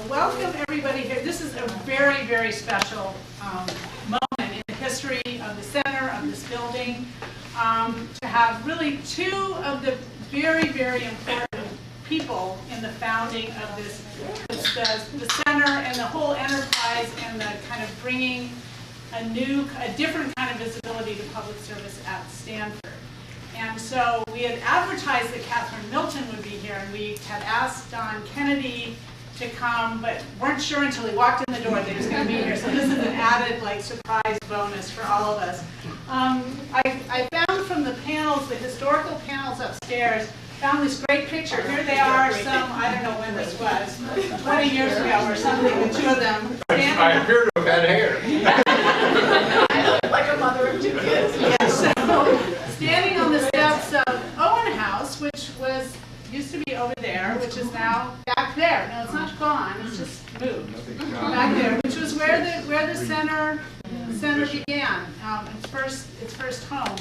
welcome everybody here. This is a very, very special moment in the history of the center, of this building, to have really two of the very, very important people in the founding of this, the center and the whole enterprise, and the kind of bringing a different kind of visibility to public service at Stanford. And so we had advertised that Catherine Milton would be here, and we had asked Don Kennedy to come, but weren't sure until he walked in the door that he was going to be here. So this is an added surprise bonus for all of us. I found from the panels, the historical panels upstairs, found this great picture. Here they are, I don't know when this was, 20 years ago or something, the two of them. I appear to have had hair. I look like a mother of two kids. Yes. So, standing on the steps of Owen House, which used to be over there, which is now back there. No, it's not gone. It's just moved back there, which was where the center began, its first home.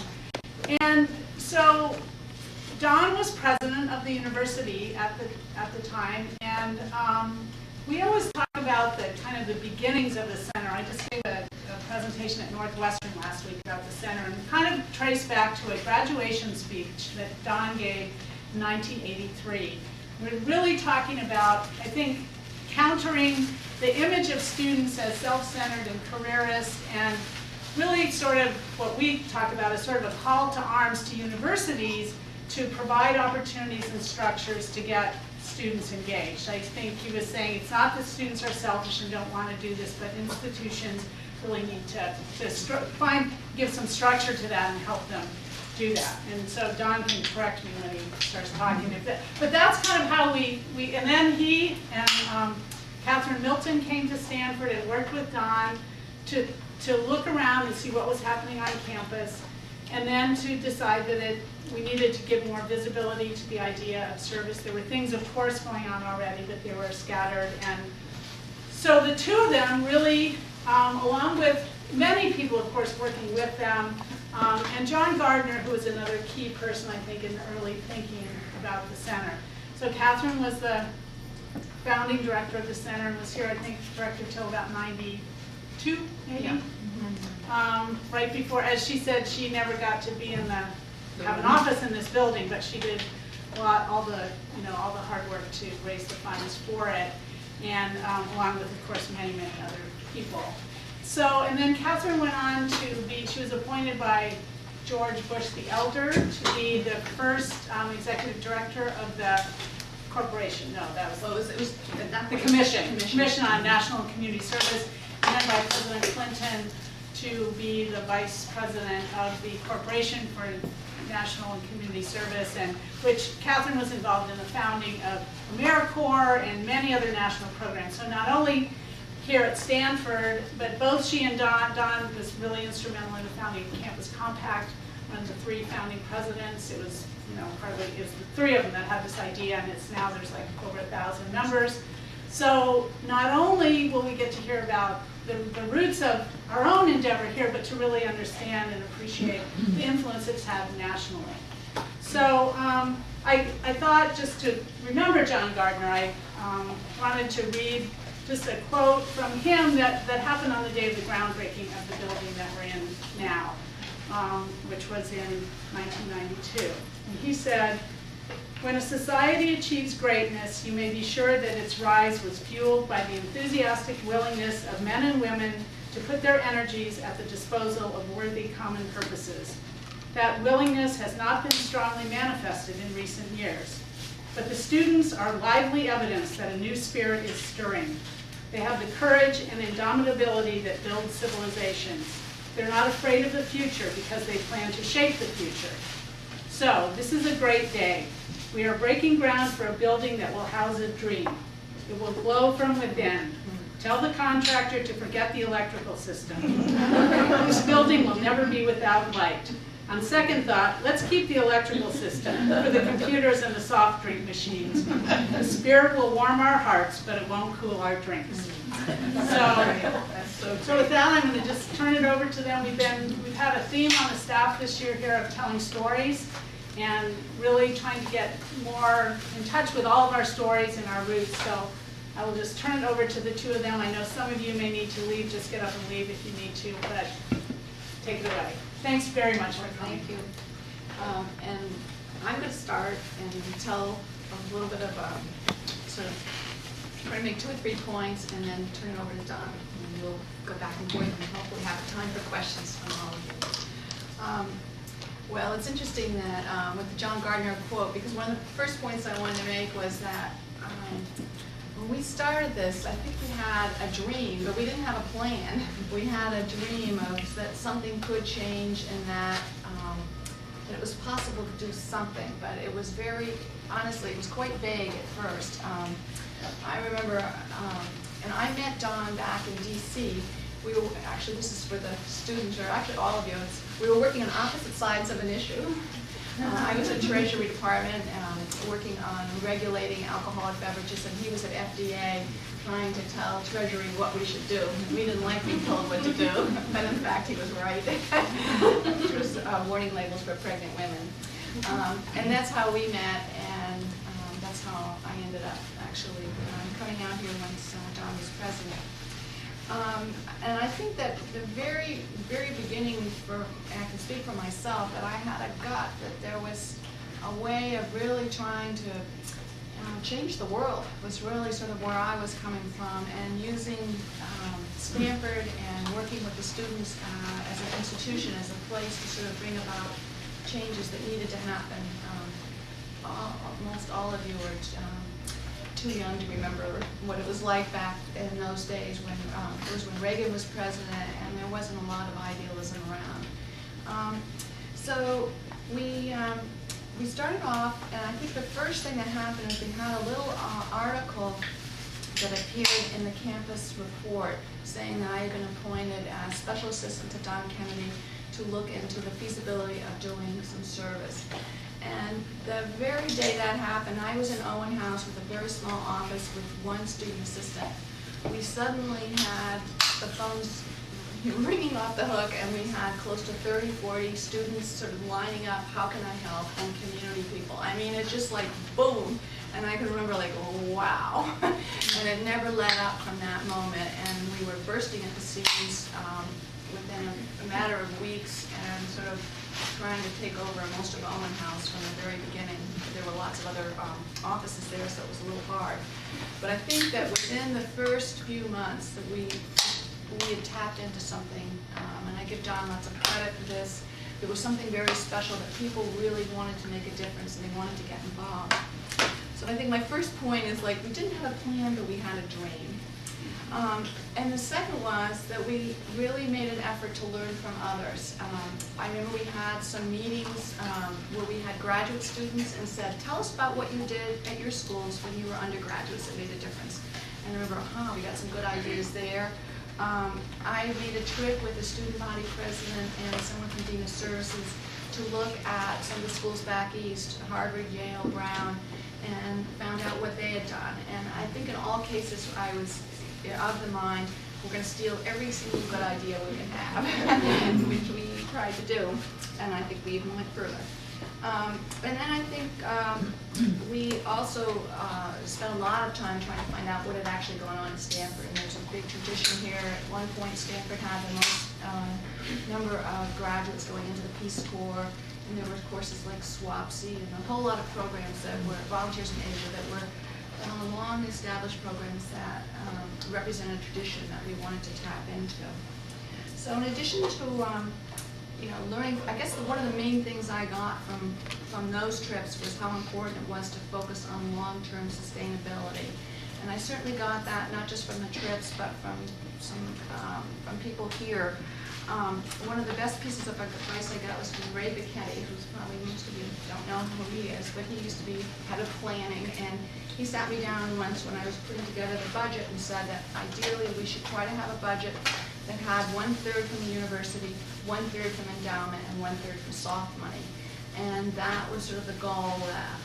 And so Don was president of the university at the time, and we always talk about the kind of the beginnings of the center. I just gave a presentation at Northwestern last week about the center, and kind of trace back to a graduation speech that Don gave in 1983. We're really talking about, I think, countering the image of students as self-centered and careerist, and really sort of what we talk about as sort of a call to arms to universities to provide opportunities and structures to get students engaged. I think he was saying it's not that students are selfish and don't want to do this, but institutions really need to give some structure to that and help them do that. And so Don can correct me when he starts talking. But that's kind of how we and then he and Catherine Milton came to Stanford and worked with Don to look around and see what was happening on campus, and then to decide that we needed to give more visibility to the idea of service. There were things, of course, going on already, but they were scattered. And so the two of them really, along with many people, of course, working with them, and John Gardner, who was another key person, I think, in the early thinking about the center. So Catherine was the founding director of the center and was here, I think, director till about 92, maybe? Yeah. Right before, as she said, she never got to be have an office in this building, but she did all the hard work to raise the funds for it, and along with, of course, many, many other people. So, and then Catherine went on she was appointed by George Bush the Elder to be the first executive director of the corporation. No, that was, it was the Commission on National and Community Service, and then by President Clinton to be the vice president of the Corporation for National and Community Service, and which Catherine was involved in the founding of AmeriCorps and many other national programs. So not only here at Stanford, but both she and Don was really instrumental in the founding of the Campus Compact, one of the three founding presidents. It was, it was the three of them that had this idea, and now there's like over 1,000 members. So not only will we get to hear about the roots of our own endeavor here, but to really understand and appreciate the influence it's had nationally. So I thought, just to remember John Gardner, I wanted to read just a quote from him that happened on the day of the groundbreaking of the building that we're in now, which was in 1992. And he said, "When a society achieves greatness, you may be sure that its rise was fueled by the enthusiastic willingness of men and women to put their energies at the disposal of worthy common purposes. That willingness has not been strongly manifested in recent years. But the students are lively evidence that a new spirit is stirring. They have the courage and indomitability that build civilizations. They're not afraid of the future because they plan to shape the future. So, this is a great day. We are breaking ground for a building that will house a dream. It will glow from within. Tell the contractor to forget the electrical system. This building will never be without light. On second thought, let's keep the electrical system for the computers and the soft drink machines. The spirit will warm our hearts, but it won't cool our drinks." So with that, I'm going to just turn it over to them. We've had a theme on the staff this year here of telling stories, and really trying to get more in touch with all of our stories and our roots. So I will just turn it over to the two of them. I know some of you may need to leave, just get up and leave if you need to, but take it away. Thanks very much for coming. Thank you. And I'm going to start and tell a little bit of sort of try to make 2 or 3 points and then turn it over to Don. And we'll go back and forth and hopefully have time for questions from all of you. Well, it's interesting that with the John Gardner quote, because one of the first points I wanted to make was that when we started this, I think we had a dream, but we didn't have a plan. We had a dream of that something could change and that it was possible to do something, but it was very, honestly, it was quite vague at first. I remember, and I met Don back in DC. We were, actually, this is for the students, or actually all of you, we were working on opposite sides of an issue. I was in Treasury Department working on regulating alcoholic beverages, and he was at FDA trying to tell Treasury what we should do. We didn't like being told what to do, but in fact he was right. Which was warning labels for pregnant women. And that's how we met, and that's how I ended up actually coming out here once Don was president. And I think that the very, very beginning, and I can speak for myself, that I had a gut that there was a way of really trying to change the world, was really sort of where I was coming from, and using Stanford and working with the students as an institution, as a place to sort of bring about changes that needed to happen. Most all of you were too young to remember what it was like back in those days when it was when Reagan was president and there wasn't a lot of idealism around. So we started off, and I think the first thing that happened is we had a little article that appeared in the campus report saying that I had been appointed as special assistant to Don Kennedy to look into the feasibility of doing some service. And the very day that happened, I was in Owen House with a very small office with 1 student assistant. We suddenly had the phones ringing off the hook, and we had close to 30, 40 students sort of lining up, how can I help, and community people. I mean, it's just like boom. And I can remember like, oh, wow. And it never let up from that moment, and we were bursting at the seams within a matter of weeks, and sort of trying to take over most of Owen House from the very beginning. There were lots of other offices there, so it was a little hard. But I think that within the first few months that we had tapped into something, and I give John lots of credit for this. There was something very special that people really wanted to make a difference, and they wanted to get involved. So I think my first point is, like, we didn't have a plan, but we had a dream. And the second was that we really made an effort to learn from others. I remember we had some meetings where we had graduate students and said, tell us about what you did at your schools when you were undergraduates that made a difference. And I remember, we got some good ideas there. I made a trip with the student body president and someone from Dean of Services to look at some of the schools back east, Harvard, Yale, Brown, and found out what they had done. And I think in all cases I was of the mind, we're going to steal every single good idea we can have, which we tried to do, and I think we even went further. And then I think we also spent a lot of time trying to find out what had actually gone on at Stanford. And there's a big tradition here. At one point, Stanford had the most number of graduates going into the Peace Corps, and there were courses like SWAPC and a whole lot of programs that were volunteers in Asia that were long-established programs that represent a tradition that we wanted to tap into. So in addition to learning, I guess one of the main things I got from those trips was how important it was to focus on long-term sustainability. And I certainly got that not just from the trips, but from people here. One of the best pieces of advice I got was from Ray Bicchetti, who's probably most of you don't know who he is, but he used to be head of planning, and he sat me down once when I was putting together the budget and said that ideally we should try to have a budget that had 1/3 from the university, 1/3 from endowment, and 1/3 from soft money. And that was sort of the goal that,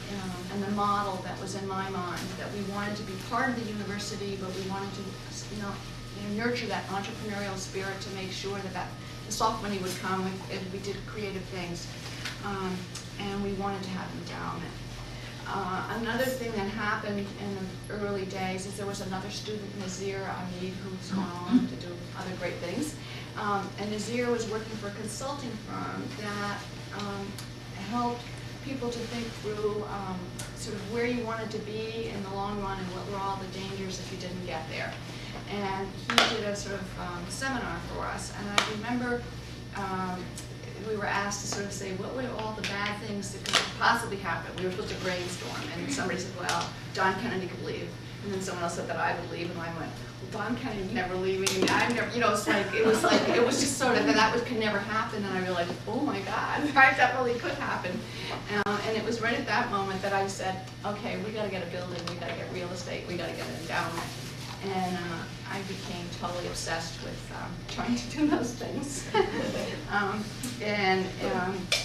and the model that was in my mind, that we wanted to be part of the university, but we wanted to, nurture that entrepreneurial spirit to make sure that the soft money would come if we did creative things. And we wanted to have endowment. Another thing that happened in the early days is there was another student, Nazir Amid, who's gone on to do other great things. And Nazir was working for a consulting firm that helped people to think through sort of where you wanted to be in the long run and what were all the dangers if you didn't get there. And he did a sort of seminar for us, and I remember we were asked to sort of say, what were all the bad things that could possibly happen? We were supposed to brainstorm, and somebody said, well, John Kennedy could leave. And then someone else said that I would leave, and I went, well, Don Kennedy would never leave, and I'm never, you know, it was just sort of, that could never happen, and I realized, oh my God, right, that really could happen. And it was right at that moment that I said, okay, we gotta get a building, we gotta get real estate, we gotta get an endowment. And I became totally obsessed with trying to do those things.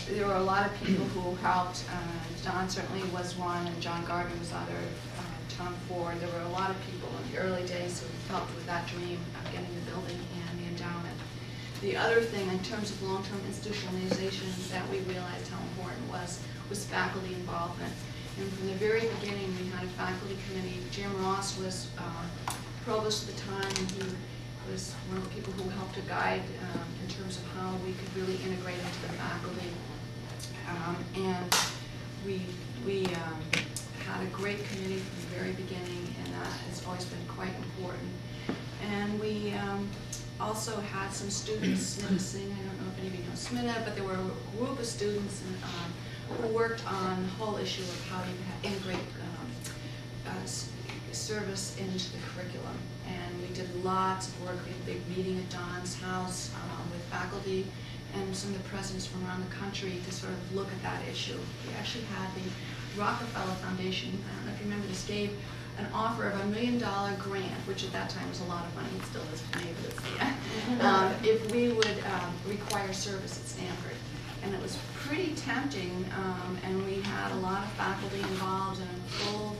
There were a lot of people who helped. John certainly was one, and John Gardner was other, Tom Ford. There were a lot of people in the early days who helped with that dream of getting the building and the endowment. The other thing in terms of long-term institutionalization that we realized how important was faculty involvement. And from the very beginning, we had a faculty committee. Jim Ross was provost at the time, and he was one of the people who helped to guide in terms of how we could really integrate into the faculty. And we had a great committee from the very beginning, and that has always been quite important. And we also had some students, SMITA Singh, I don't know if any of you know SMITA, but there were a group of students who worked on the whole issue of how you integrate service into the curriculum. And we did lots of work. We had a big meeting at Don's house with faculty and some of the presidents from around the country to sort of look at that issue. We actually had the Rockefeller Foundation, I don't know if you remember this, gave an offer of $1 million grant, which at that time was a lot of money. It still is to me, but it's, if we would require service at Stanford. And it was pretty tempting, and we had a lot of faculty involved in a full,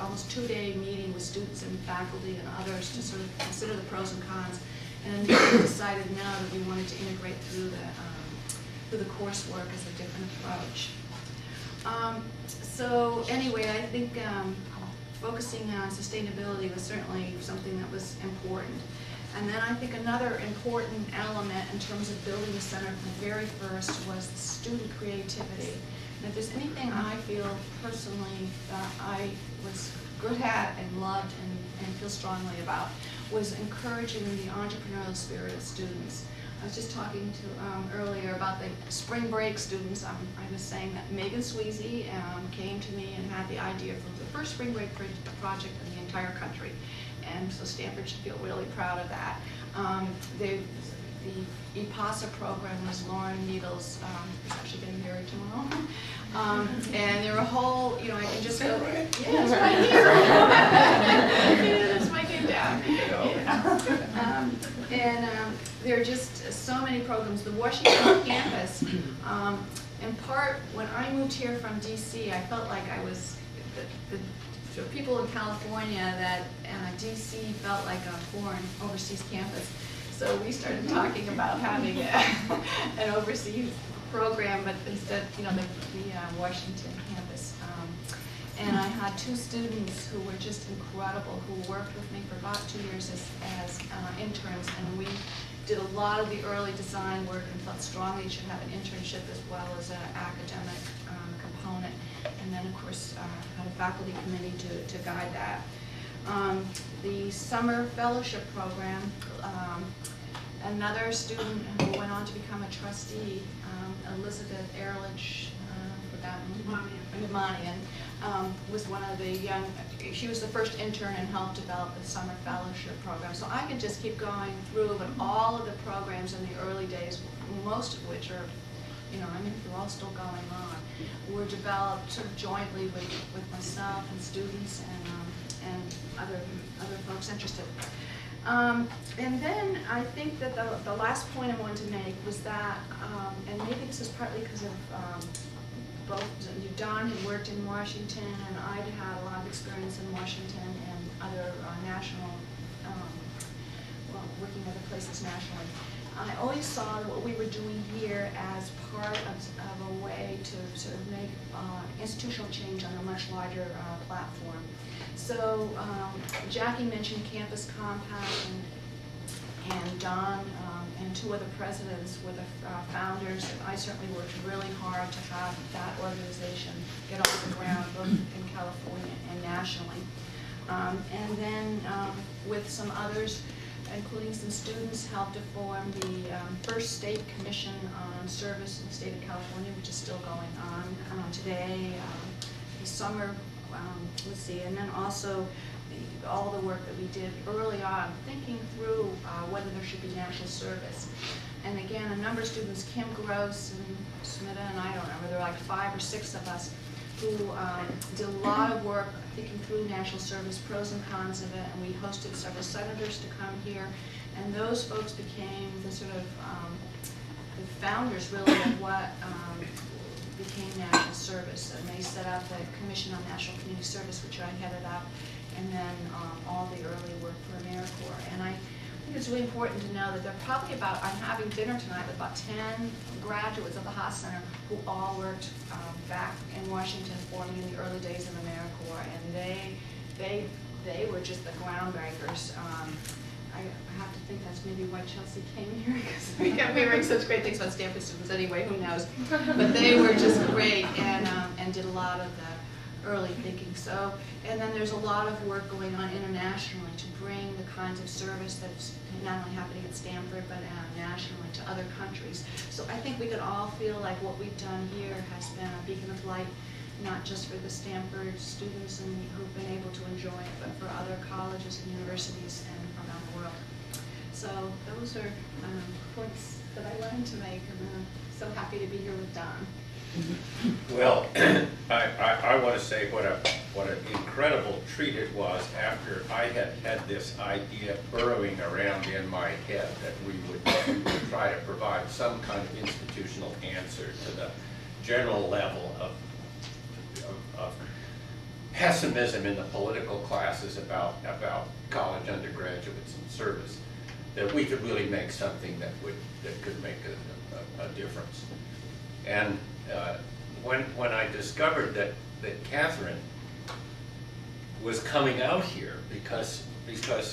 almost 2-day meeting with students and faculty and others to sort of consider the pros and cons. And then we decided now that we wanted to integrate through the coursework as a different approach. So anyway, I think focusing on sustainability was certainly something that was important. And then I think another important element in terms of building the center from the very first was the student creativity. And if there's anything I feel personally that I was good at and loved and feel strongly about, was encouraging the entrepreneurial spirit of students. I was just talking to earlier about the spring break students. I was saying that Megan Sweezy came to me and had the idea for the first spring break project in the entire country. And so Stanford should feel really proud of that. The EPASA program was Lauren Needle's, who's actually getting married tomorrow. And there were a whole, you know, I can just go, right? yeah, it's right here. Yeah, that's my kid down. Yeah. There are just so many programs. The Washington campus, in part, when I moved here from DC, I felt like I was the people in California that DC felt like a foreign overseas campus. So we started talking about having an overseas program, but instead, you know, the Washington campus. And I had 2 students who were just incredible, who worked with me for about 2 years as interns, and we did a lot of the early design work and felt strongly you should have an internship as well as an academic component. And then, of course, had a faculty committee to guide that. The summer fellowship program, another student who went on to become a trustee, Elizabeth Ehrlich, was one of the young, she was the first intern and helped develop the summer fellowship program. So I could just keep going through, but all of the programs in the early days, most of which are, you know, I mean, they're all still going on, were developed sort of jointly with myself and students and other folks interested. And then I think that the last point I wanted to make was that, and maybe this is partly because of both Don had worked in Washington and I'd had a lot of experience in Washington and other national, well, working other places nationally. I always saw what we were doing here as part of a way to sort of make institutional change on a much larger platform. So Jackie mentioned Campus Compact, and Don and two other presidents were the founders. I certainly worked really hard to have that organization get off the ground, both in California and nationally. And then with some others, including some students, helped to form the first state commission on service in the state of California, which is still going on today, this summer, let's see, and then also all the work that we did early on, thinking through whether there should be national service. And again, a number of students, Kim Gross and Smita, and I don't remember, there were like 5 or 6 of us who did a lot of work thinking through national service, pros and cons of it, and we hosted several senators to come here, and those folks became the sort of the founders really of what became national service, and they set up the Commission on National Community Service, which I headed up, and then all the early work for AmeriCorps. And I think it's really important to know that there are probably about, I'm having dinner tonight with about 10 graduates of the Haas Center who all worked back in Washington for me in the early days of AmeriCorps, and they were just the groundbreakers. I have to think that's maybe why Chelsea came here, because we were hearing such great things about Stanford students anyway, who knows. But they were just great and did a lot of the early thinking. So, and then there's a lot of work going on internationally to bring the kinds of service that's not only happening at Stanford, but nationally to other countries. So I think we could all feel like what we've done here has been a beacon of light, not just for the Stanford students and who've been able to enjoy it, but for other colleges and universities and around the world. So those are points that I wanted to make, and I'm so happy to be here with Don. Well, I want to say what an incredible treat it was after I had this idea burrowing around in my head that we would try to provide some kind of institutional answer to the general level of pessimism in the political classes about college undergraduates and service, that we could really make something that could make a difference. And when I discovered that Catherine was coming out here because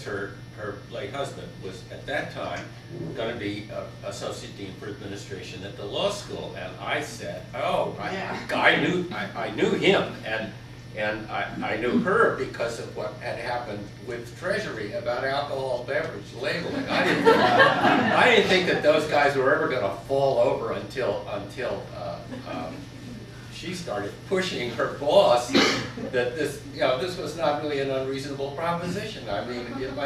her late husband was at that time going to be associate dean for administration at the law school, and I said, oh, I knew him, and I knew her because of what had happened with Treasury about alcohol beverage labeling. I didn't think that those guys were ever going to fall over until she started pushing her boss that this was not really an unreasonable proposition. I mean, it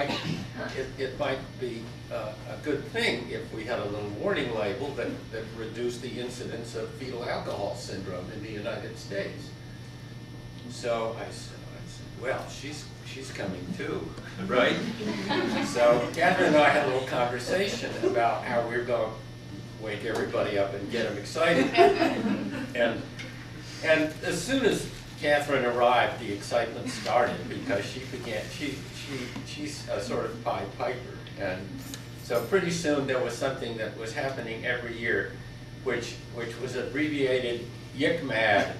might be a good thing if we had a little warning label that reduced the incidence of fetal alcohol syndrome in the United States. So I said, well, she's coming too, right? So Catherine and I had a little conversation about how we were going to wake everybody up and get them excited. And as soon as Catherine arrived, the excitement started because she's a sort of Pied Piper. And so pretty soon there was something that was happening every year, which was abbreviated YICMAD.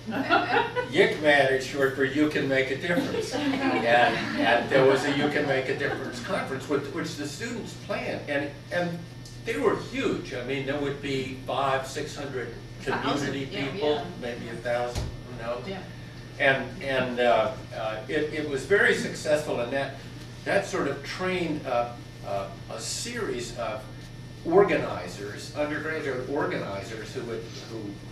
YICMAD is short for You Can Make a Difference. And there was a You Can Make a Difference conference, which the students planned. And they were huge. I mean, there would be 500-600 community people, maybe 1,000, who knows? Yeah. And it was very successful, and that sort of trained a series of organizers, undergraduate organizers, who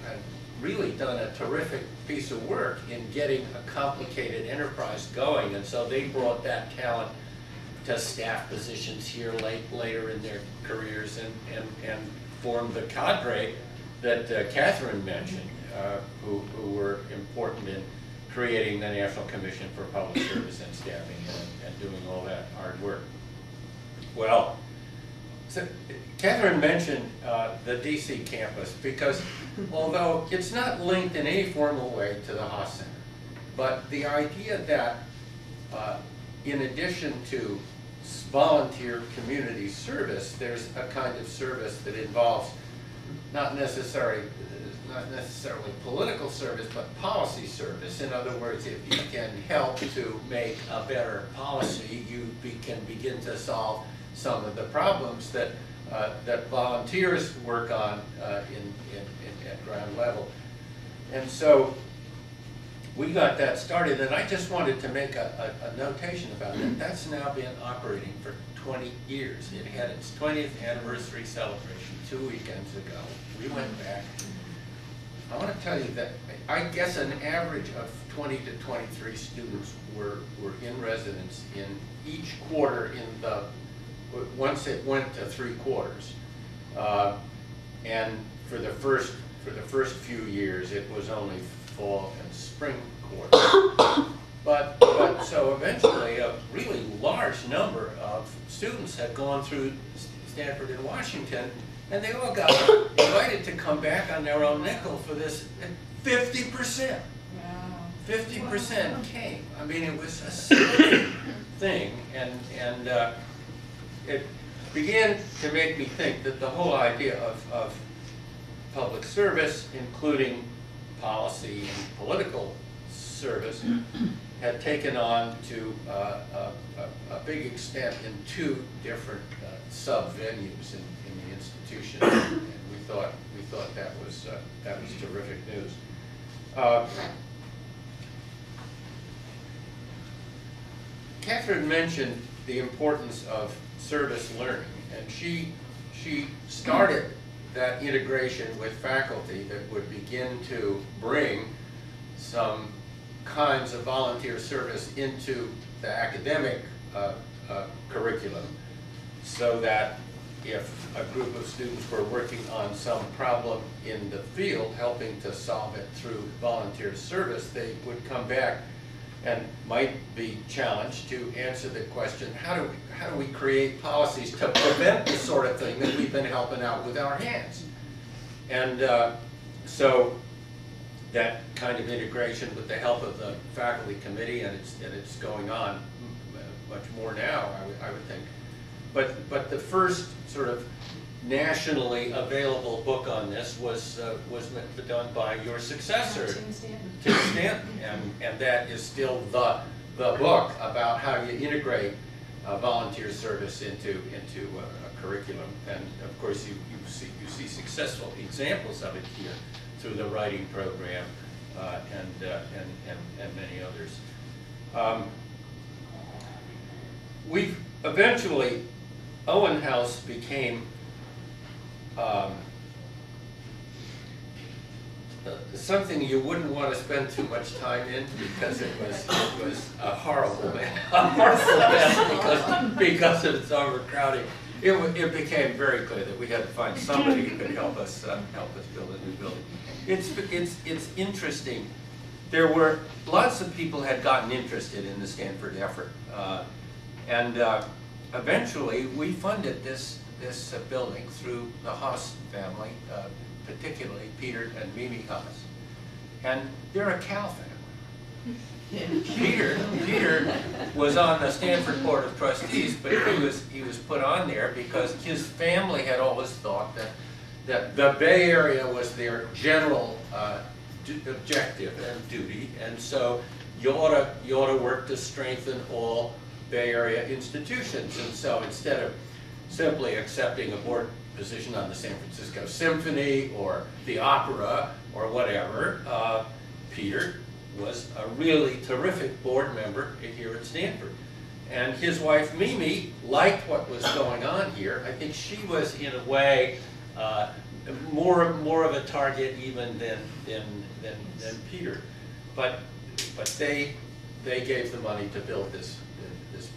had really done a terrific piece of work in getting a complicated enterprise going, and so they brought that talent to staff positions here later in their careers, and formed the cadre that Catherine mentioned, who were important in creating the National Commission for Public Service and Staffing and doing all that hard work. Well, so Catherine mentioned the DC campus because although it's not linked in any formal way to the Haas Center, but the idea that in addition to volunteer community service, there's a kind of service that involves not necessarily political service, but policy service. In other words, if you can help to make a better policy, you can begin to solve some of the problems that that volunteers work on at ground level. And so we got that started, and I just wanted to make a notation about that. That's now been operating for 20 years. It had its 20th anniversary celebration 2 weekends ago. We went back. I want to tell you that I guess an average of 20 to 23 students were in residence in each quarter once it went to 3 quarters. And for the first few years, it was only fall and spring quarters. But so eventually a really large number of students had gone through Stanford and Washington, and they all got invited to come back on their own nickel for this. 50%. 50% came. I mean, it was a silly thing, and it began to make me think that the whole idea of public service, including policy and political service, had taken on to a big extent in 2 different sub-venues in the institution, and we thought that was terrific news. Catherine mentioned the importance of service learning, and she started that integration with faculty that would begin to bring some kinds of volunteer service into the academic curriculum, so that if a group of students were working on some problem in the field, helping to solve it through volunteer service, they would come back and might be challenged to answer the question, how do we create policies to prevent the sort of thing that we've been helping out with our hands? And so that kind of integration with the help of the faculty committee, and it's going on much more now, I would think. But the first sort of nationally available book on this was done by your successor, Tim Stanton, and that is still the book about how you integrate volunteer service into a curriculum. And of course, you see successful examples of it here through the writing program and many others. We've eventually, Owen House became something you wouldn't want to spend too much time in, because it was a horrible mess because of its overcrowding. It became very clear that we had to find somebody who could help us build a new building. It's interesting. There were lots of people had gotten interested in the Stanford effort, and eventually we funded this building through the Haas family, particularly Peter and Mimi Haas, and they're a Cal family. Peter was on the Stanford Board of Trustees, but he was put on there because his family had always thought that the Bay Area was their general objective and duty, and so you ought to work to strengthen all Bay Area institutions. And so instead of simply accepting a board position on the San Francisco Symphony or the opera or whatever, Peter was a really terrific board member here at Stanford. And his wife Mimi liked what was going on here. I think she was, in a way, more of a target even than Peter. But they gave the money to build this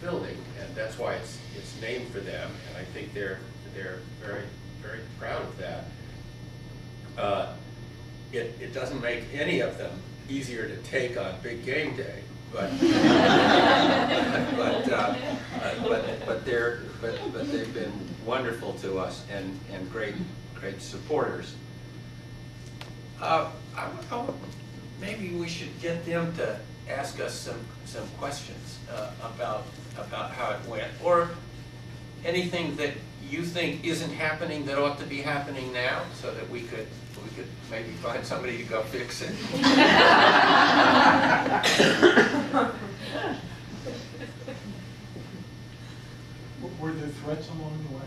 building, and that's why it's named for them. And I think they're very, very proud of that. It doesn't make any of them easier to take on big game day, but they've been wonderful to us and great supporters. Maybe we should get them to ask us some questions about how it went, or anything that you think isn't happening that ought to be happening now, so that we could maybe find somebody to go fix it? Were there threats along the way?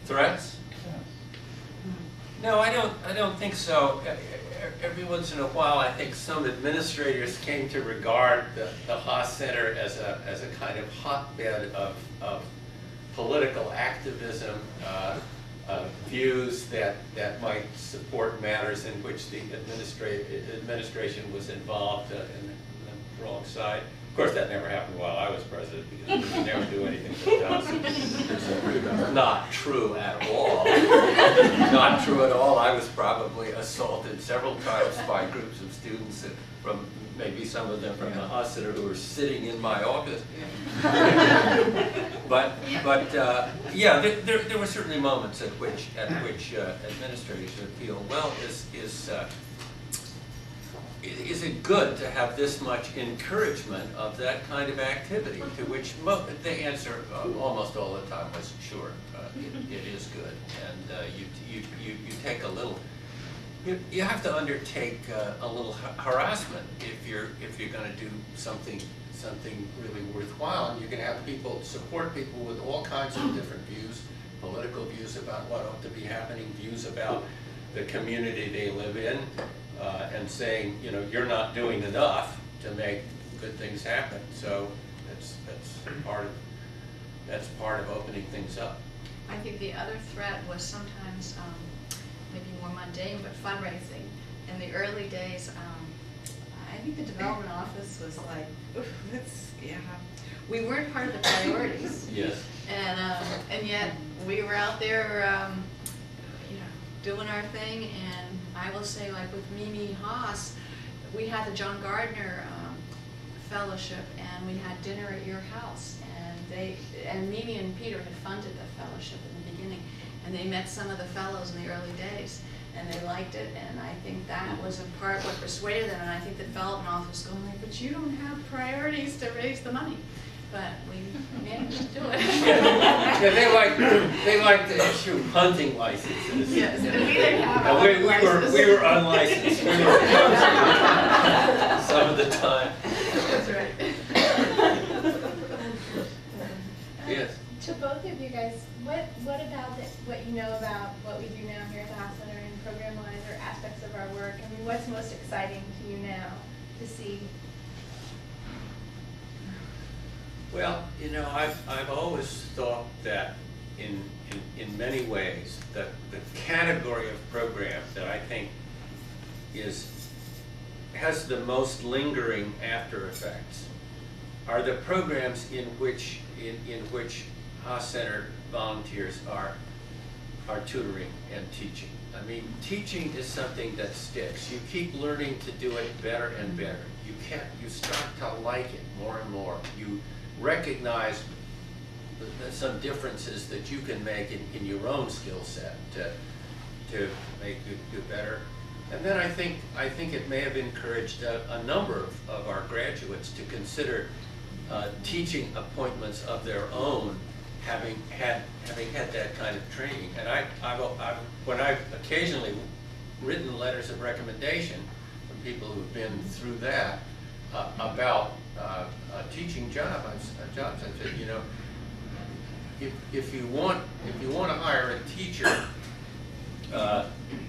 Threats? Yeah. No, I don't think so. Every once in a while, I think some administrators came to regard the Haas Center as a kind of hotbed of political activism, views that might support matters in which the administration was involved in the wrong side. Of course, that never happened while I was president, because we could never do anything that's not true at all. Not true at all. I was probably assaulted several times by groups of students, from maybe some of them from the Haas Center, who were sitting in my office. But yeah, there were certainly moments at which administrators would feel, well, is it good to have this much encouragement of that kind of activity? To which the answer almost all the time was sure, it is good, and you take a little. You have to undertake a little harassment if you're going to do something really worthwhile, and you can have support people with all kinds of different views, political views about what ought to be happening, views about the community they live in, and saying, you're not doing enough to make good things happen. So that's part of opening things up. I think the other threat was sometimes maybe more mundane, but fundraising. In the early days, I think the development office was like, we weren't part of the priorities. Yes. And yet we were out there, doing our thing. And I will say, like with Mimi Haas, we had the John Gardner Fellowship, and we had dinner at your house. And Mimi and Peter had funded the fellowship in the beginning, and they met some of the fellows in the early days, and they liked it, and I think that was in part what persuaded them, and I think the development office was going like, but you don't have priorities to raise the money. But we managed to do it. Yeah, they like to issue hunting licenses. Yes, and we didn't have we were unlicensed. We were some of the time. That's right. Yes. To both of you guys, what about what you know about what we do now here at the Haas Center and program-wise or aspects of our work? I mean, what's most exciting to you now to see? Well, I've always thought that in many ways that the category of program that I think has the most lingering after effects are the programs in which Haas Center volunteers are tutoring and teaching. I mean, teaching is something that sticks. You keep learning to do it better and better. You start to like it more and more. You recognize some differences that you can make in your own skill set to make you do better. And then I think it may have encouraged a number of our graduates to consider teaching appointments of their own, having had that kind of training. And when I've occasionally written letters of recommendation from people who've been through that about teaching jobs, I said, if you want to hire a teacher,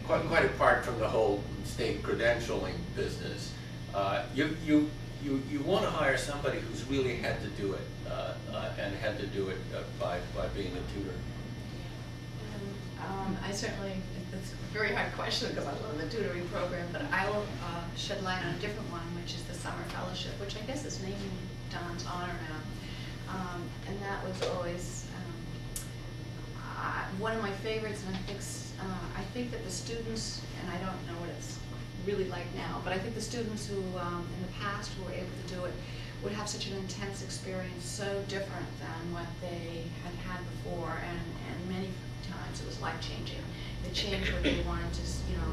quite apart from the whole state credentialing business, you want to hire somebody who's really had to do it and had to do it by being a tutor. I certainly, it's a very hard question because I love the tutoring program, but I will shed light on a different one, which is the summer fellowship, which I guess is named in Don's honor now. And that was always one of my favorites, and I think that the students, and I don't know what it's really like now, but I think the students who in the past who were able to do it would have such an intense experience, so different than what they had before, and many times it was life-changing. It changed what they wanted to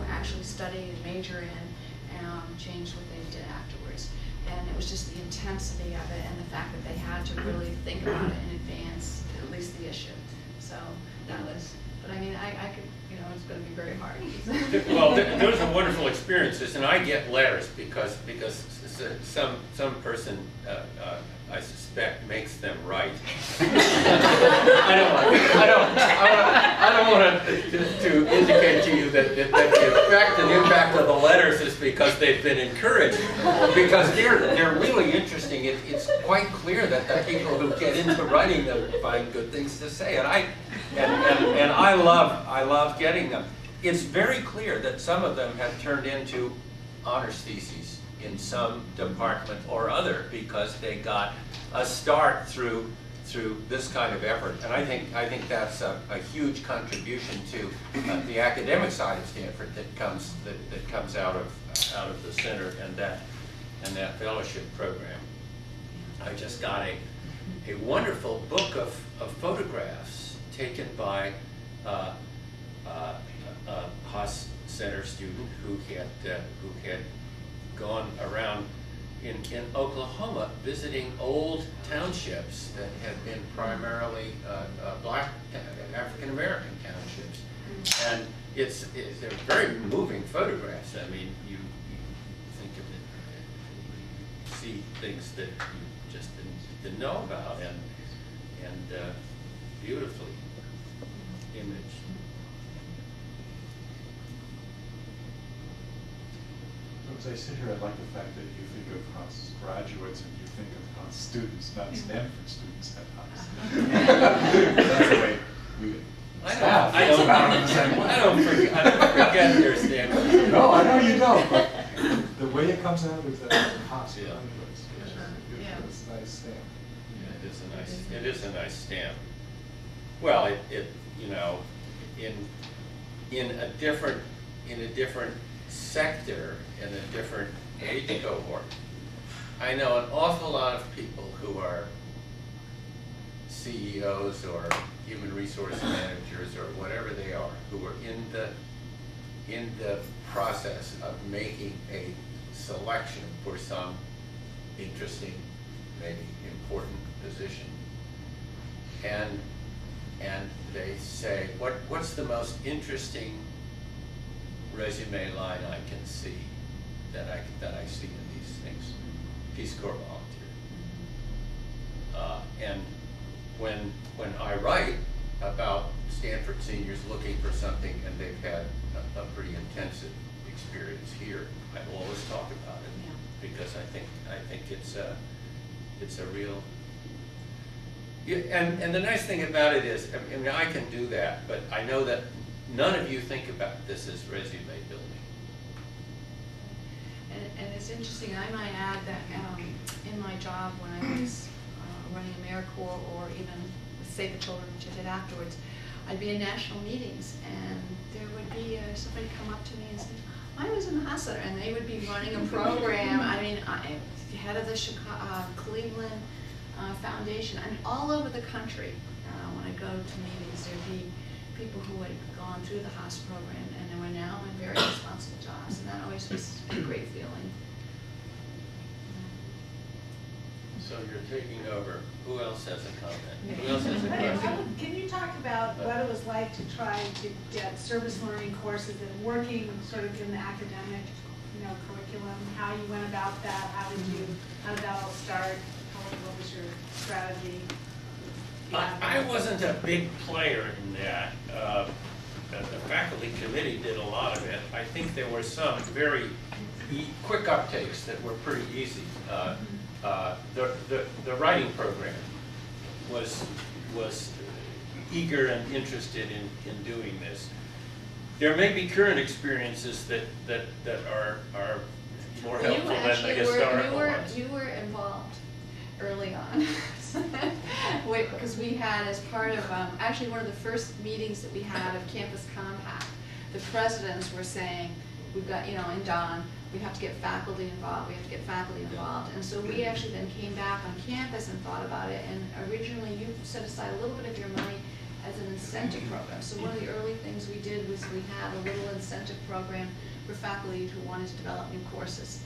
actually study and major in, and changed what they did afterwards. And it was just the intensity of it and the fact that they had to really think about it in advance, at least the issue. those are wonderful experiences, and I get letters because some person I suspect makes them right. I don't want to indicate to you that the effect and impact of the letters is because they've been encouraged, because they're really interesting. It's quite clear that the people who get into writing them find good things to say, and I love getting them. It's very clear that some of them have turned into honors theses in some department or other because they got a start through this kind of effort, and I think that's a huge contribution to the academic side of Stanford that comes out of the center and that fellowship program. I just got a wonderful book of photographs taken by a Haas Center student who had gone around in Oklahoma visiting old townships that had been primarily black African American townships, and they're very moving photographs. I mean, you think of it, you see things that you just didn't know about, and beautifully imaged. As I sit here, I like the fact that you think of Haas graduates and you think of Haas students, not Stanford students at Haas. That's the way we staff feels about it the same way. I don't forget their Stanford. No, I know you don't, but the way it comes out is that Haas Yeah. graduates. It's a nice stamp. Yeah, it is a nice stamp. Well, it you know, in a different sector, in a different age cohort, I know an awful lot of people who are CEOs or human resource managers or whatever they are, who are in the process of making a selection for some interesting, maybe important position, and they say, what's the most interesting resume line I can see that I see in these things? Peace Corps volunteer. And when I write about Stanford seniors looking for something and they've had a pretty intensive experience here, I will always talk about it, because I think it's a real. Yeah, and the nice thing about it is, I mean, I can do that, but I know that none of you think about this as resume building. And it's interesting, I might add that in my job when I was running AmeriCorps, or even with Save the Children, which I did afterwards, I'd be in national meetings, and there would be somebody come up to me and say, I was in the Haas Center, and they would be running a program. I mean, head of the Cleveland Foundation, I mean, all over the country. When I go to meetings, there'd be people who had gone through the Haas program and they were now in very responsible jobs, and that always was a great feeling. So you're taking over. Who else has a comment? Who else has a question? Can you talk about what it was like to try to get service learning courses and working sort of in the academic, curriculum? How you went about that? How did that all start? What was your strategy? I wasn't a big player in that. The faculty committee did a lot of it. I think there were some very quick uptakes that were pretty easy. The writing program was eager and interested in doing this. There may be current experiences that are more helpful than the historical ones. You were involved early on. Because we had, as part of, actually one of the first meetings that we had of Campus Compact, the presidents were saying, we've got, in Don, we have to get faculty involved, and so we actually then came back on campus and thought about it, and originally you set aside a little bit of your money as an incentive program. So one of the early things we did was we had a little incentive program for faculty who wanted to develop new courses.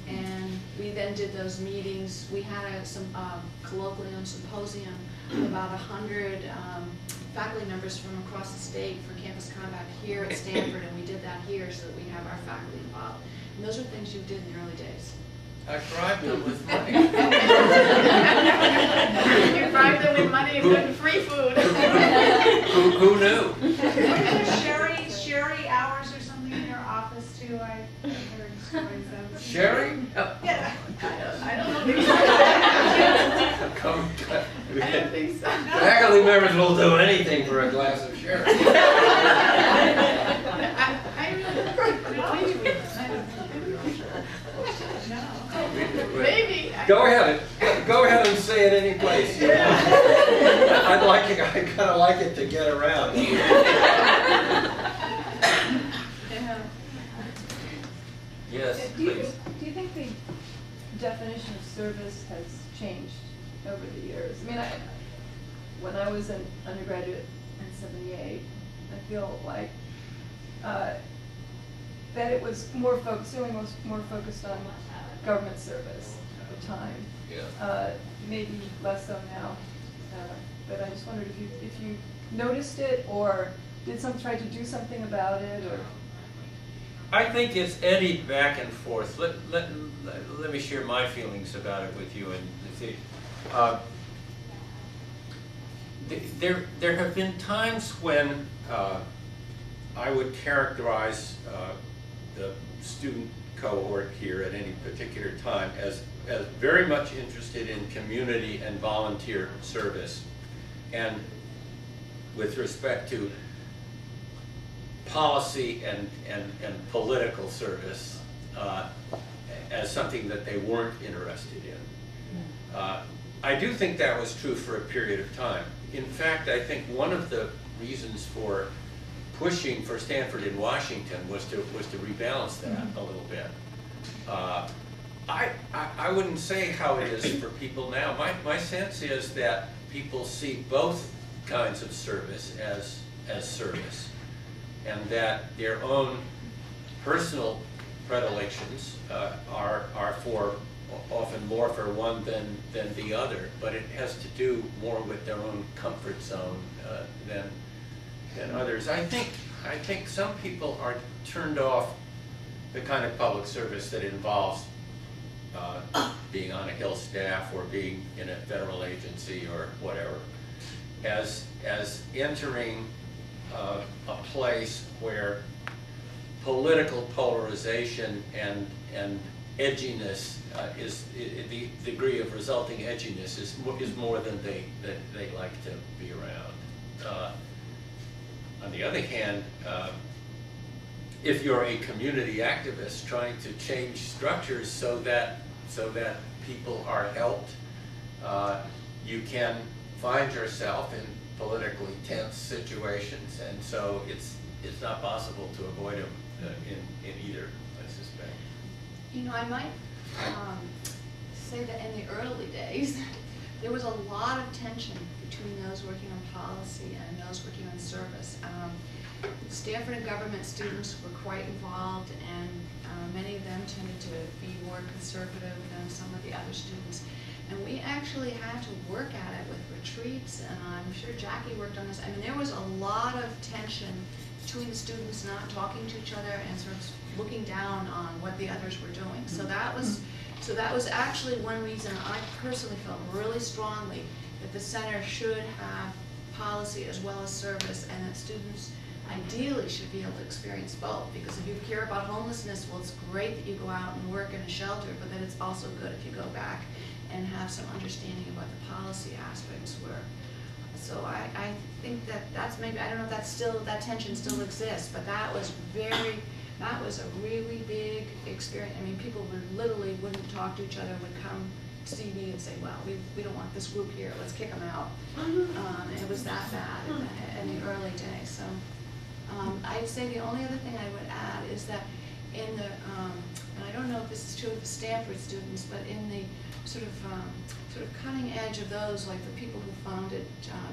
And we then did those meetings. We had some colloquium symposium of about 100 faculty members from across the state for campus combat here at Stanford, and we did that here so that we have our faculty involved. And those are things you did in the early days. I bribed them with money. You bribed them with money and good free food. Who knew? Sherry hours or something in your office too? I heard stories of. Sherry? Yeah, I don't know. Come, I don't think so. faculty members will do anything for a glass of sherry. I really no. Maybe. Go ahead and say it any place. You want. I'd kind of like it to get around. Yes, Do you please. think the definition of service has changed over the years? I mean, when I was an undergraduate in '78, I feel like that it was more focused on government service at the time. Yeah. Maybe less so now. But I just wondered if you noticed it, or did some try to do something about it, or. I think it's eddied back and forth. Let me share my feelings about it with you. And see, there have been times when I would characterize the student cohort here at any particular time as very much interested in community and volunteer service, and with respect to policy and political service as something that they weren't interested in. I do think that was true for a period of time. In fact, I think one of the reasons for pushing for Stanford in Washington was to rebalance that a little bit. I wouldn't say how it is for people now. My sense is that people see both kinds of service as service, and that their own personal predilections are often more for one than the other, but it has to do more with their own comfort zone than others. I think some people are turned off the kind of public service that involves being on a Hill staff or being in a federal agency or whatever, as entering a place where political polarization and edginess is the degree of resulting edginess is more than they like to be around. On the other hand, if you're a community activist trying to change structures so that people are helped, you can find yourself in politically tense situations, and so it's not possible to avoid them in either, I suspect. You know, I might say that in the early days, there was a lot of tension between those working on policy and those working on service. Stanford and government students were quite involved, and many of them tended to be more conservative than some of the other students. And we actually had to work at it with retreats, and I'm sure Jackie worked on this. I mean, there was a lot of tension between the students not talking to each other and sort of looking down on what the others were doing. So that was actually one reason I personally felt really strongly that the center should have policy as well as service, and that students ideally should be able to experience both. Because if you care about homelessness, well, it's great that you go out and work in a shelter, but then it's also good if you go back and have some understanding of what the policy aspects were. So I think that's maybe, I don't know if that's still, that tension still exists, but that was a really big experience. I mean, people literally wouldn't talk to each other, would come see me and say, well, we don't want this group here, let's kick them out. It was that bad in the early days. So I'd say the only other thing I would add is that in the, and I don't know if this is true of the Stanford students, but in the sort of cutting edge of those, like the people who founded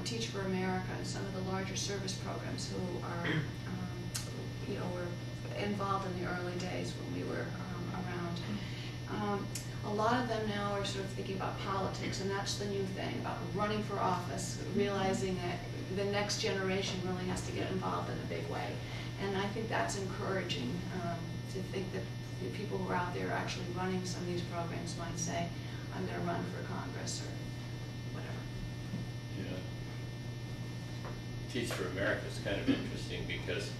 Teach for America and some of the larger service programs who are, were involved in the early days when we were around. a lot of them now are sort of thinking about politics, and that's the new thing, about running for office, realizing that the next generation really has to get involved in a big way. And I think that's encouraging, to think that the people who are out there actually running some of these programs might say, I'm going to run for Congress or whatever. Yeah. Teach for America is kind of interesting because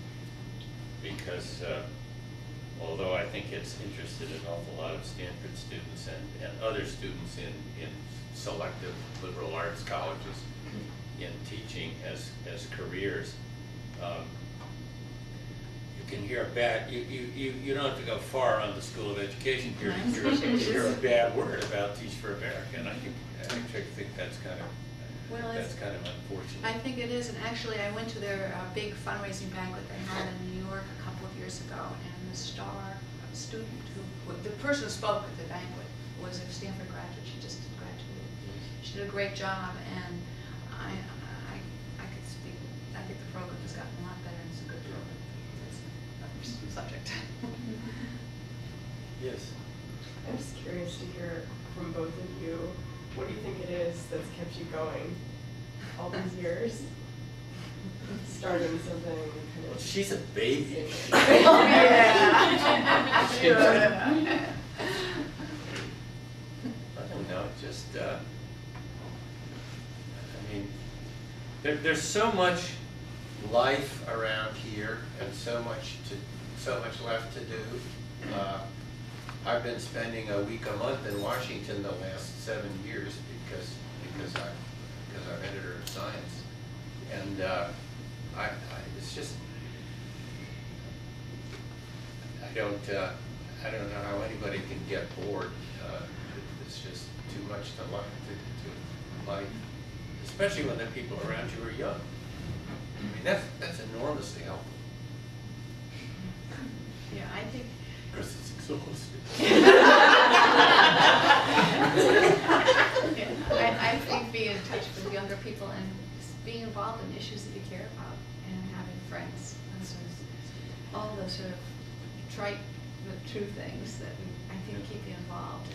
although I think it's interested an awful lot of Stanford students and other students in selective liberal arts colleges in teaching as careers, you can hear a bad, you don't have to go far on the School of Education here to hear a bad word about Teach for America, and I think that's kind of unfortunate. I think it is, and actually I went to their big fundraising banquet they had in New York a couple of years ago, and the star student the person who spoke at the banquet was a Stanford graduate. She just graduated. She did a great job, and I could speak. I think the program has gotten a lot better, and it's a good program. It's a subject. Yes. I'm just curious to hear from both of you, what do you think it is that's kept you going all these years? Starting something kind Well, of... she's a baby. Yeah. I don't know, just, I mean, there's so much life around here and so much left to do. I've been spending a week a month in Washington the last 7 years because I'm editor of Science, and it's just I don't know how anybody can get bored. It's just too much to life, especially when the people around you are young. I mean, that's enormously helpful. Yeah, I think. Because it's exhausting. I think being in touch with younger people and being involved in issues that you care about and having friends, and sort of all the sort of trite but true things that I think keep you involved.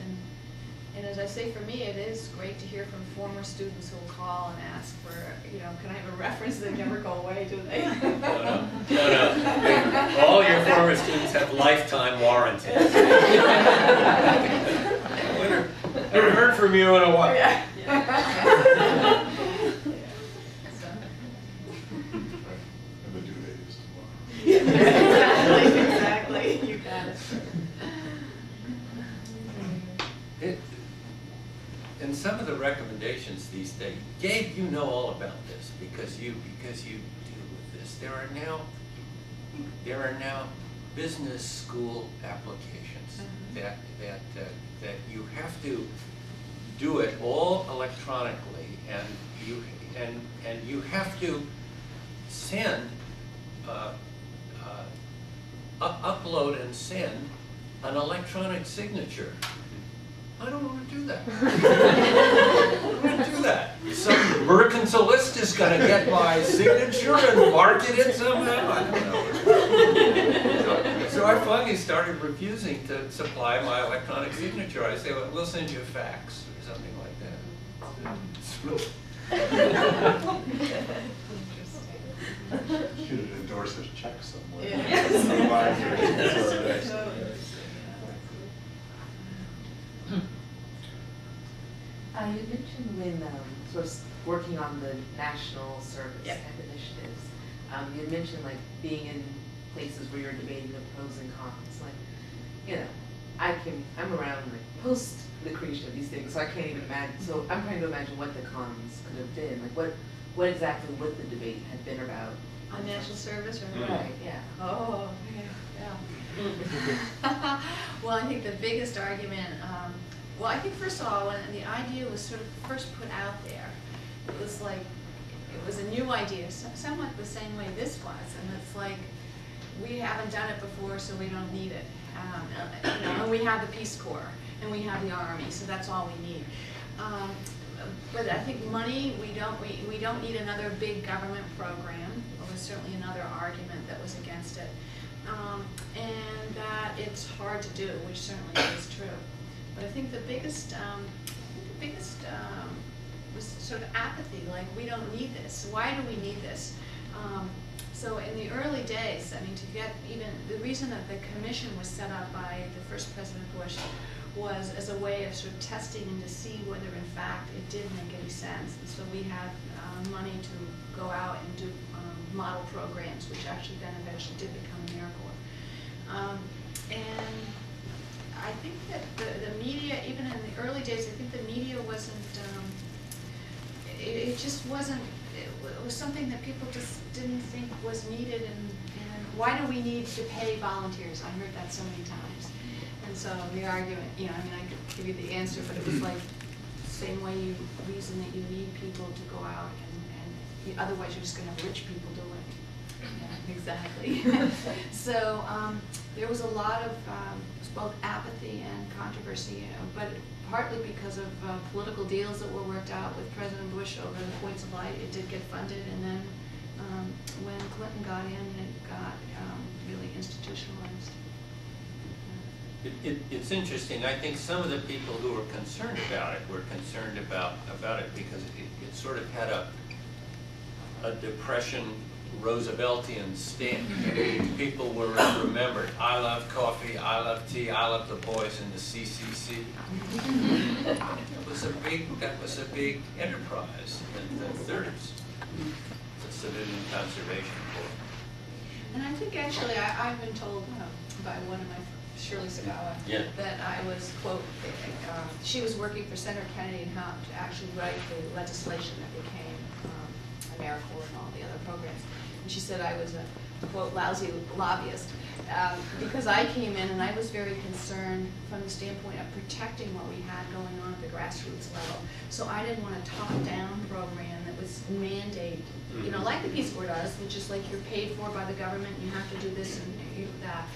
And as I say, for me, it is great to hear from former students who will call and ask for, can I have a reference? They never go away, do they? No. All your former students have lifetime warranties. Haven't heard from you in a while. Yeah. And the due date is tomorrow. Exactly. You got it. And some of the recommendations these days, Gabe, you know all about this because you deal with this. There are now business school applications that you have to do it all electronically, and you have to send upload and send an electronic signature. I don't want to do that. I don't want to do that. Some mercantilist is going to get my signature and market it somehow. I don't know. So I finally started refusing to supply my electronic signature. I say, well, we'll send you a fax or something like that. Should have endorsed a check somewhere. You mentioned when sort of working on the national service Yep. type initiatives, you had mentioned like being in places where you're debating the pros and cons. Like, I'm around like post the creation of these things, so I can't even imagine. So I'm trying to imagine what the cons could have been. Like what exactly would the debate have been about? On national service or Right, yeah. Oh, yeah. Well, I think the biggest argument, I think first of all, when the idea was sort of first put out there, it was a new idea, somewhat the same way this was, and it's like, we haven't done it before, so we don't need it. And we have the Peace Corps, and we have the Army, so that's all we need. But I think money, we don't need another big government program. There was certainly another argument that was against it. And that it's hard to do, which certainly is true. But I think the biggest, was sort of apathy, like we don't need this. Why do we need this? So in the early days, I mean, to get even, the reason that the commission was set up by the first President Bush was as a way of sort of testing and to see whether in fact it did make any sense. And so we had money to go out and do model programs, which actually then eventually did become AmeriCorps. And I think that the media, even in the early days, I think the media wasn't, it just wasn't, it was something that people just didn't think was needed, and why do we need to pay volunteers? I heard that so many times. And so the argument, you know, I mean, I could give you the answer, but it was like the same way you reason that you need people to go out and otherwise you're just going to have rich people doing it. Yeah, exactly. So there was a lot of both apathy and controversy, but partly because of political deals that were worked out with President Bush over the points of light. It did get funded, and then when Clinton got in, it got really institutionalized. It's interesting. I think some of the people who were concerned about it were concerned about it because it sort of had a Depression Rooseveltian stamp. People were remembered. I love coffee, I love tea, I love the boys in the CCC. That was a big enterprise in the 30s, the Civilian Conservation Corps. And I think actually I've been told by one of my Shirley Sagawa, that I was, quote, she was working for Senator Kennedy and helped to actually write the legislation that became AmeriCorps and all the other programs. And she said I was a, quote, lousy lobbyist because I came in and I was very concerned from the standpoint of protecting what we had going on at the grassroots level. So I didn't want a top-down program that was mandated, you know, like the Peace Corps does, which is like you're paid for by the government, you have to do this and you do that.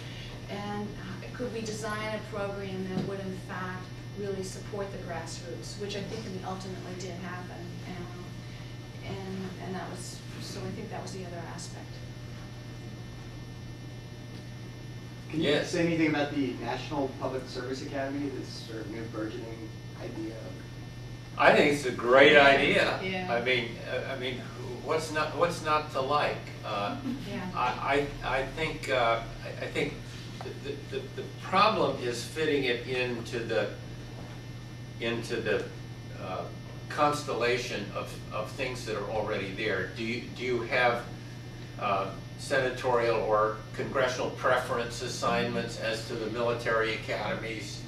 And could we design a program that would in fact really support the grassroots, which I think ultimately did happen, and that was, so I think that was the other aspect. Can you say anything about the National Public Service Academy, this sort of new burgeoning idea? I think it's a great idea. Yeah. I mean, what's not to like? I think the problem is fitting it into the constellation of things that are already there. Do you have senatorial or congressional preference assignments as to the military academies?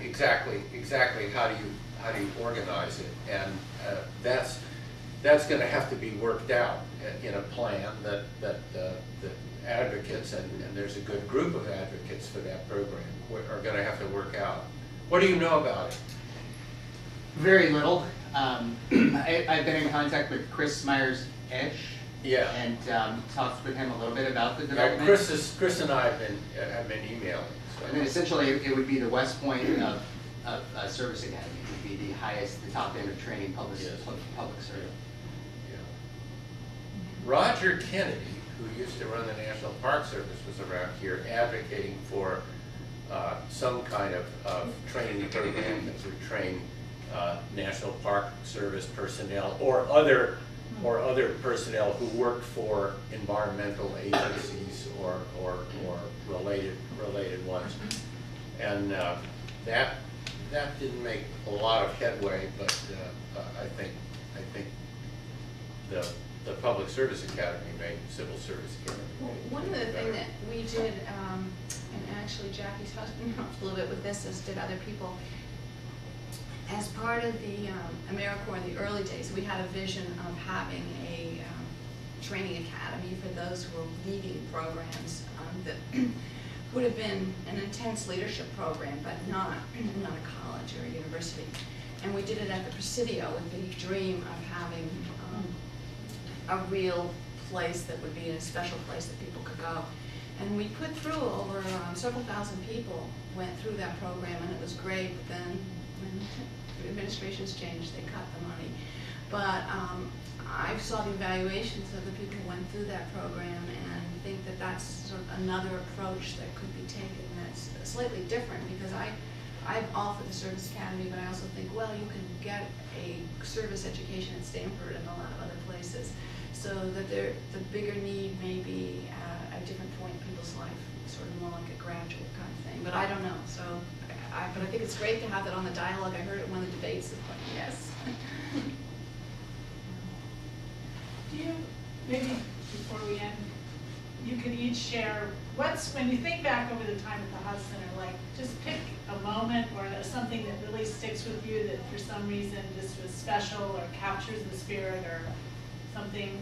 Exactly how do you organize it? And that's going to have to be worked out in a plan that advocates, and there's a good group of advocates for that program, are going to have to work out. What do you know about it? Very little. I've been in contact with Chris Myers-Esch. Yeah. And talked with him a little bit about the development. Chris and I have been emailing. So. And then essentially it would be the West Point of Service Academy. It would be the highest, the top end of training public service. Yeah. Roger Kennedy, who used to run the National Park Service, was around here advocating for some kind of training program that would train National Park Service personnel or other personnel who worked for environmental agencies or related ones, and that didn't make a lot of headway. But I think the Public Service Academy made Civil Service Academy. Well, one of the things that we did, and actually Jackie's husband helped a little bit with this, as did other people. As part of the AmeriCorps in the early days, we had a vision of having a training academy for those who were leading programs that would have been an intense leadership program, but not a college or a university. And we did it at the Presidio with the dream of having a real place that would be a special place that people could go. And we put through over several thousand people went through that program, and it was great. But then when the administrations changed, they cut the money. But I saw the evaluations of the people who went through that program, and think that that's sort of another approach that could be taken that's slightly different, because I'm all for the Service Academy, but I also think, well, you can get a service education at Stanford and a lot of other places. So that the bigger need may be at a different point in people's life, sort of more like a graduate kind of thing. But I don't know. So, but I think it's great to have that on the dialogue. I heard it in one of the debates. It's like, yes. Do you, maybe before we end, you could each share, when you think back over the time at the Haas Center, like, just pick a moment or something that really sticks with you that for some reason just was special or captures the spirit or something.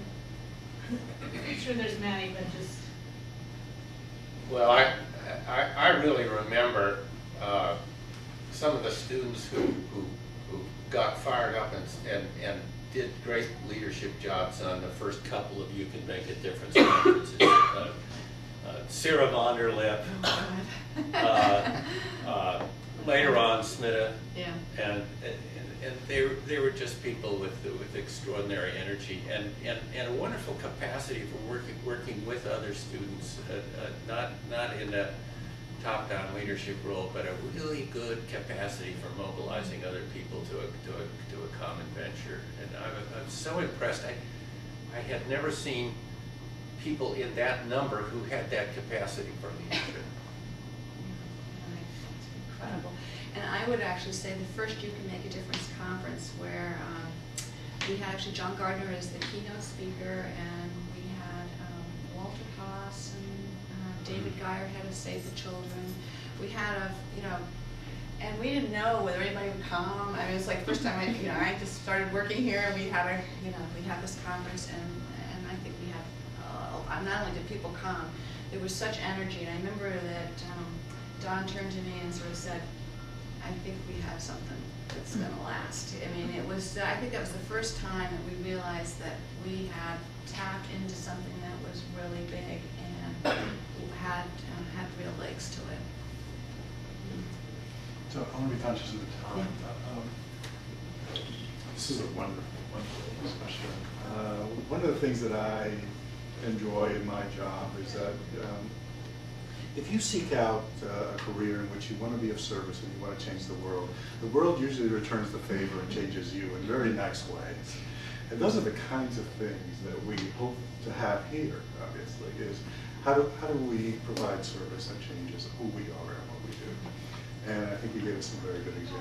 I'm sure there's many, but just. Well, I really remember some of the students who got fired up and did great leadership jobs on the first couple of You Can Make a Difference conferences. Sarah von der Lip, later on Smitta, Yeah. and they were just people with extraordinary energy and a wonderful capacity for working with other students, not in a top-down leadership role, but a really good capacity for mobilizing other people to a common venture. And I'm so impressed. I had never seen people in that number who had that capacity for leadership. It's incredible. And I would actually say the first You Can Make a Difference conference where we had actually John Gardner as the keynote speaker, and we had Walter Haas and David Geyer, head of Save the Children. We had and we didn't know whether anybody would come. I mean, it's like the first time I just started working here, and we had this conference, and I think we had not only did people come, there was such energy. And I remember that Don turned to me and sort of said, I think we have something that's going to last. I mean, it was, I think that was the first time that we realized that we had tapped into something that was really big and had real legs to it. So I want to be conscious of the time. This is a wonderful discussion. One of the things that I enjoy in my job is that if you seek out a career in which you want to be of service and you want to change the world usually returns the favor and changes you in very nice ways. And those are the kinds of things that we hope to have here, obviously, is how do we provide service that changes who we are and what we do. And I think you gave us some very good examples.